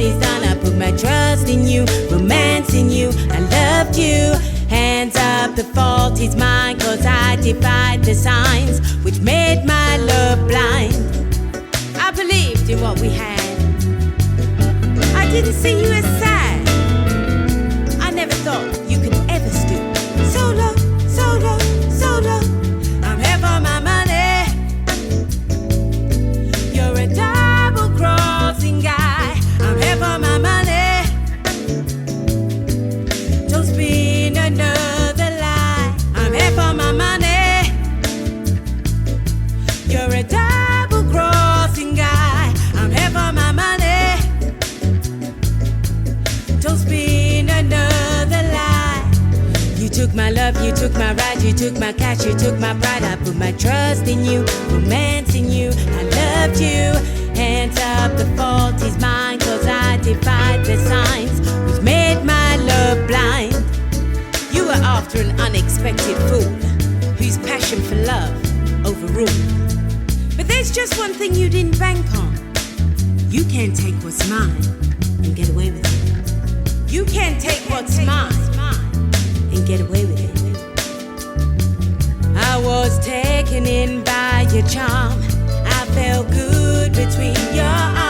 is done. I put my trust in you, romance in you. I loved you. Hands up, the fault is mine, 'cause I defied the signs which made my love blind. I believed in what we had. I didn't see you as sad. I never thought you could ever stoop so low, so low, so low. I'm here for my money. You're a double-crossing guy. I'm here for my money. Don't spin another lie. I'm here for my money. You're a double-crossing guy. I'm here for my money. Don't spin another lie. You took my love, you took my ride, you took my cash, you took my pride. I put my trust in you, romance in you. I loved you. Hands up, the fault is mine, 'cause I defied the signs which made my love blind. You were after an unexpected fool whose passion for love overruled. But there's just one thing you didn't bank on. You can't take what's mine and get away with it. You can't take what's mine and get away with it. I was taken in by your charm. I felt good between your arms.